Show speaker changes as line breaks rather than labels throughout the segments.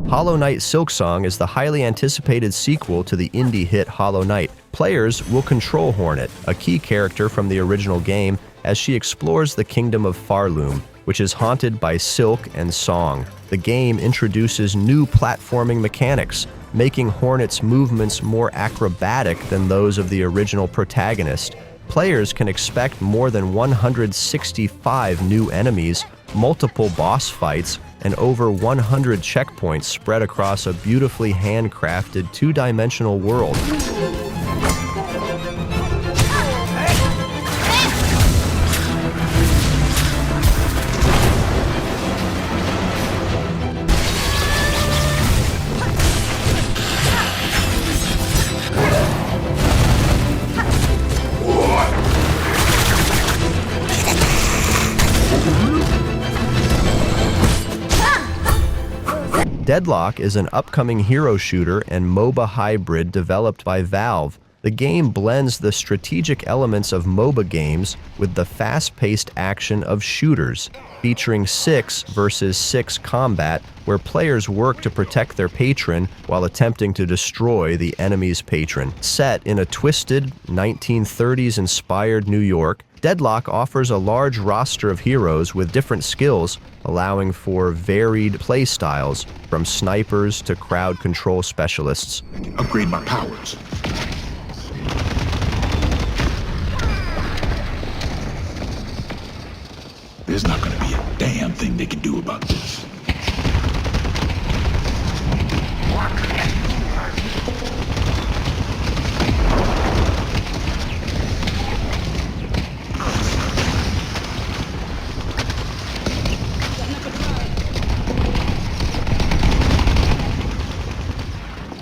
Hollow Knight Silksong is the highly anticipated sequel to the indie hit Hollow Knight. Players will control Hornet, a key character from the original game, as she explores the kingdom of Farloom, which is haunted by Silk and Song. The game introduces new platforming mechanics, making Hornet's movements more acrobatic than those of the original protagonist. Players can expect more than 165 new enemies, multiple boss fights, and over 100 checkpoints spread across a beautifully handcrafted two-dimensional world. Deadlock is an upcoming hero shooter and MOBA hybrid developed by Valve. The game blends the strategic elements of MOBA games with the fast-paced action of shooters, featuring 6 versus 6 combat, where players work to protect their patron while attempting to destroy the enemy's patron. Set in a twisted, 1930s-inspired New York, Deadlock offers a large roster of heroes with different skills, allowing for varied playstyles, from snipers to crowd control specialists.
I can upgrade my powers. There's not gonna be a damn thing they can do about this.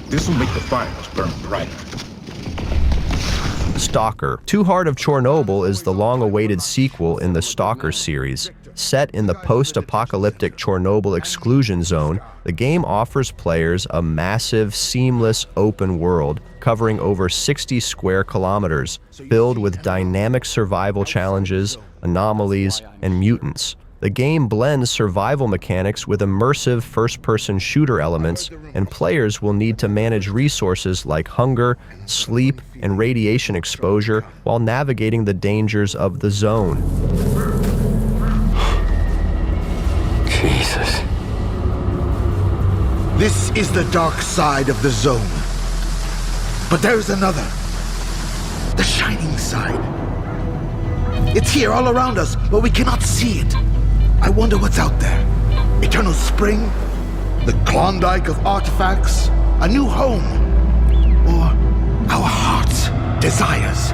This will make the fires burn brighter.
S.T.A.L.K.E.R. Too Heart of Chornobyl is the long-awaited sequel in the S.T.A.L.K.E.R. series. Set in the post-apocalyptic Chornobyl exclusion zone, the game offers players a massive, seamless open world covering over 60 square kilometers, filled with dynamic survival challenges, anomalies, and mutants. The game blends survival mechanics with immersive first-person shooter elements, and players will need to manage resources like hunger, sleep, and radiation exposure while navigating the dangers of the zone.
Jesus.
This is the dark side of the zone. But there's another. The shining side. It's here all around us, but we cannot see it. I wonder what's out there. Eternal spring? The Klondike of artifacts? A new home? Or our heart's desires?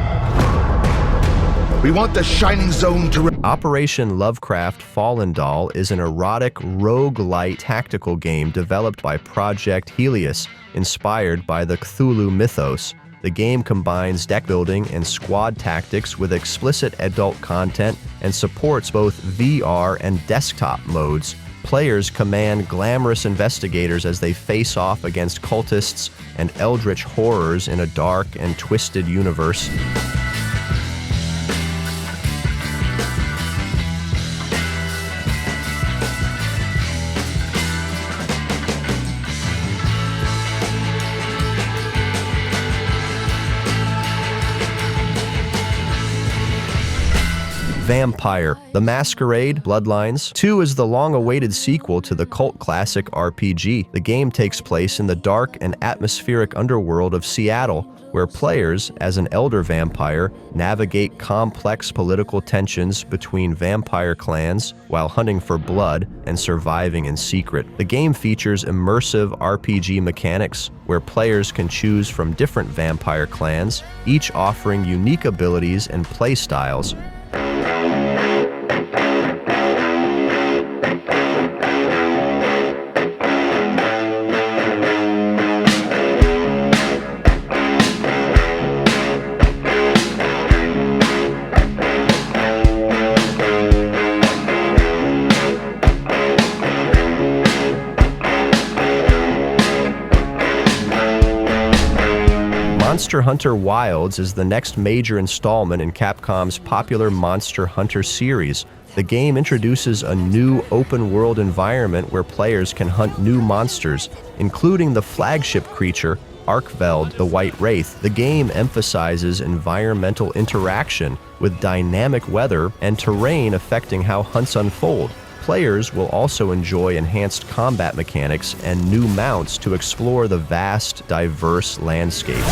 We want the shining zone to...
Operation Lovecraft Fallen Doll is an erotic roguelite tactical game developed by Project Helios, inspired by the Cthulhu mythos. The game combines deck building and squad tactics with explicit adult content and supports both VR and desktop modes. Players command glamorous investigators as they face off against cultists and eldritch horrors in a dark and twisted universe. Vampire: The Masquerade, Bloodlines 2 is the long-awaited sequel to the cult classic RPG. The game takes place in the dark and atmospheric underworld of Seattle, where players, as an elder vampire, navigate complex political tensions between vampire clans while hunting for blood and surviving in secret. The game features immersive RPG mechanics, where players can choose from different vampire clans, each offering unique abilities and playstyles. Monster Hunter Wilds is the next major installment in Capcom's popular Monster Hunter series. The game introduces a new open-world environment where players can hunt new monsters, including the flagship creature, Arkveld, the White Wraith. The game emphasizes environmental interaction with dynamic weather and terrain affecting how hunts unfold. Players will also enjoy enhanced combat mechanics and new mounts to explore the vast, diverse landscapes.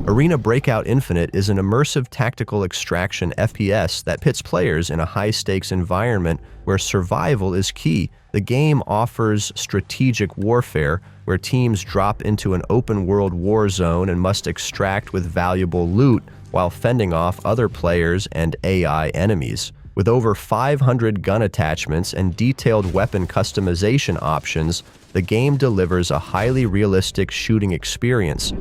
Arena Breakout Infinite is an immersive tactical extraction FPS that pits players in a high-stakes environment where survival is key. The game offers strategic warfare, where teams drop into an open-world war zone and must extract with valuable loot while fending off other players and AI enemies. With over 500 gun attachments and detailed weapon customization options, the game delivers a highly realistic shooting experience.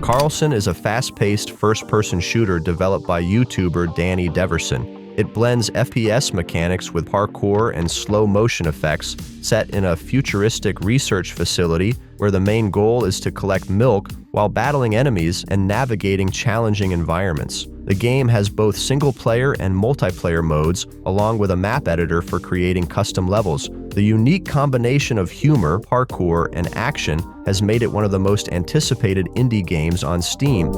Karlson is a fast-paced first-person shooter developed by YouTuber Danny Deverson. It blends FPS mechanics with parkour and slow-motion effects, set in a futuristic research facility where the main goal is to collect milk while battling enemies and navigating challenging environments. The game has both single-player and multiplayer modes, along with a map editor for creating custom levels. The unique combination of humor, parkour, and action has made it one of the most anticipated indie games on Steam.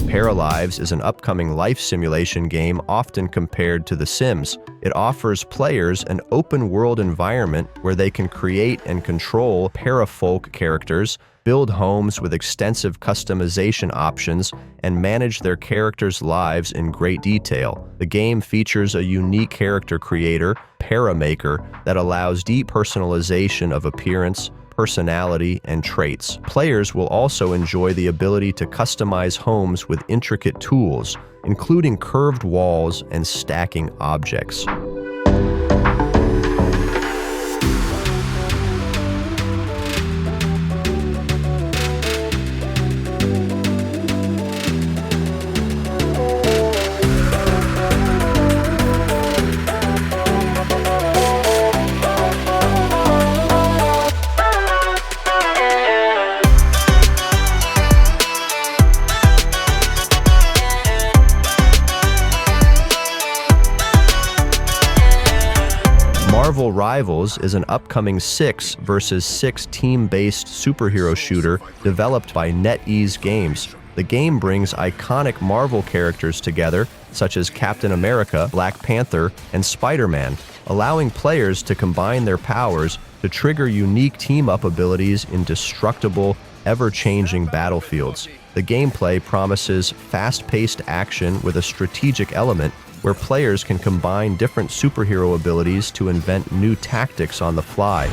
Paralives is an upcoming life simulation game often compared to The Sims. It offers players an open-world environment where they can create and control parafolk characters, build homes with extensive customization options, and manage their characters' lives in great detail. The game features a unique character creator, Paramaker, that allows deep personalization of appearance, personality, and traits. Players will also enjoy the ability to customize homes with intricate tools, including curved walls and stacking objects. Marvel Rivals is an upcoming 6 versus 6 team-based superhero shooter developed by NetEase Games. The game brings iconic Marvel characters together, such as Captain America, Black Panther, and Spider-Man, allowing players to combine their powers to trigger unique team-up abilities in destructible, ever-changing battlefields. The gameplay promises fast-paced action with a strategic element where players can combine different superhero abilities to invent new tactics on the fly.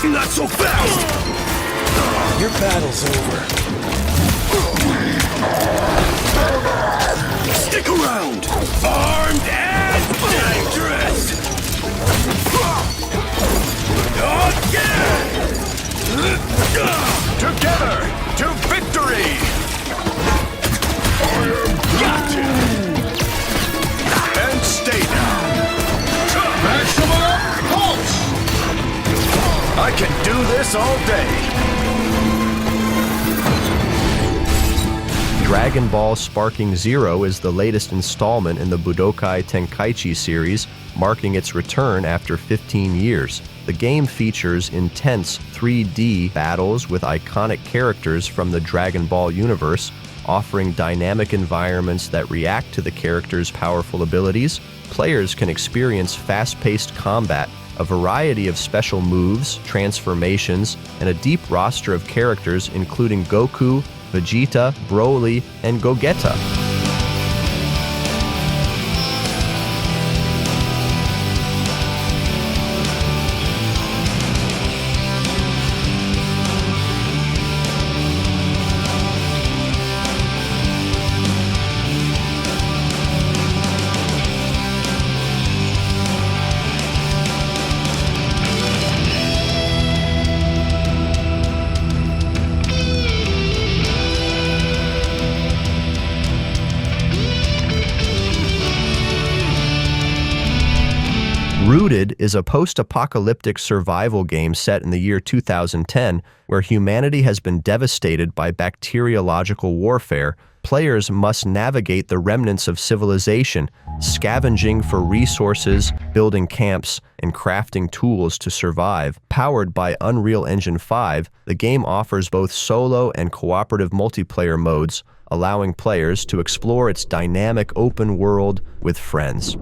Not so fast! Your battle's over. ground! Armed and dangerous! Again! Together to victory! Got it! And stay down! Maximum pulse! I can do this all day!
Dragon Ball Sparking Zero is the latest installment in the Budokai Tenkaichi series, marking its return after 15 years. The game features intense 3D battles with iconic characters from the Dragon Ball universe, offering dynamic environments that react to the characters' powerful abilities. Players can experience fast-paced combat, a variety of special moves, transformations, and a deep roster of characters including Goku, Vegeta, Broly, and Gogeta. Rooted is a post-apocalyptic survival game set in the year 2010, where humanity has been devastated by bacteriological warfare. Players must navigate the remnants of civilization, scavenging for resources, building camps, and crafting tools to survive. Powered by Unreal Engine 5, the game offers both solo and cooperative multiplayer modes, allowing players to explore its dynamic open world with friends.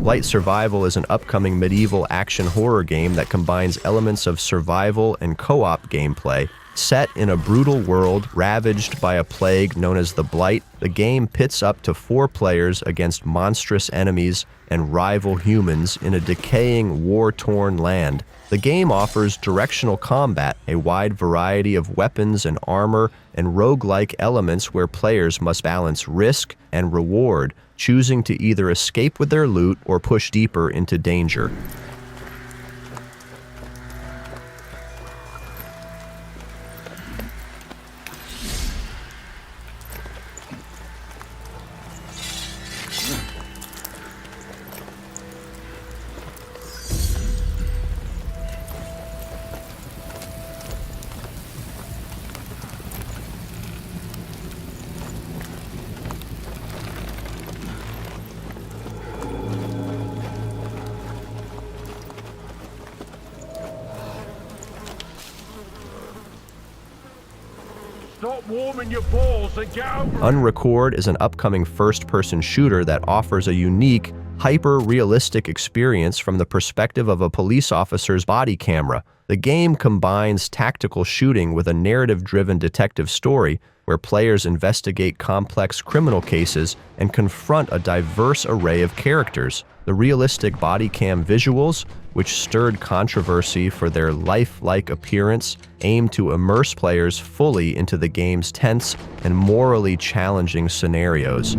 Blight Survival is an upcoming medieval action horror game that combines elements of survival and co-op gameplay. Set in a brutal world ravaged by a plague known as the Blight, the game pits up to 4 players against monstrous enemies and rival humans in a decaying, war-torn land. The game offers directional combat, a wide variety of weapons and armor, and roguelike elements where players must balance risk and reward, choosing to either escape with their loot or push deeper into danger.
Stop warming your balls and get over it.
Unrecord is an upcoming first-person shooter that offers a unique, hyper-realistic experience from the perspective of a police officer's body camera. The game combines tactical shooting with a narrative-driven detective story where players investigate complex criminal cases and confront a diverse array of characters. The realistic body cam visuals, which stirred controversy for their lifelike appearance, aim to immerse players fully into the game's tense and morally challenging scenarios.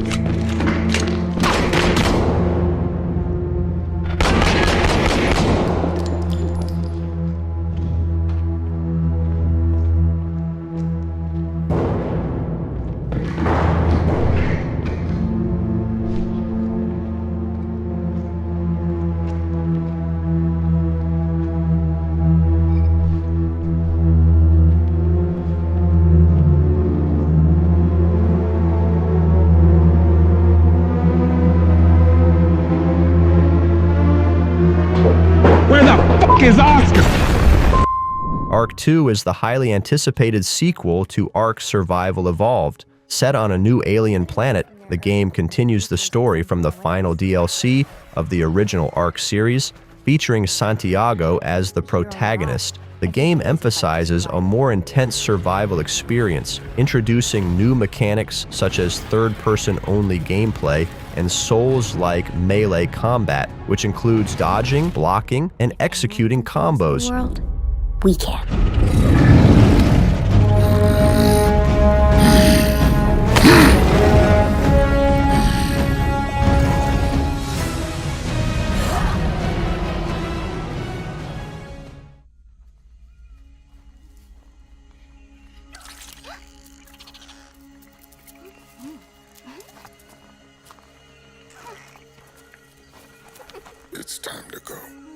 Ark 2 is the highly anticipated sequel to Ark Survival Evolved. Set on a new alien planet, the game continues the story from the final DLC of the original Ark series, featuring Santiago as the protagonist. The game emphasizes a more intense survival experience, introducing new mechanics such as third-person only gameplay and Souls-like melee combat, which includes dodging, blocking, and executing combos.
World, we can.
It's time to go.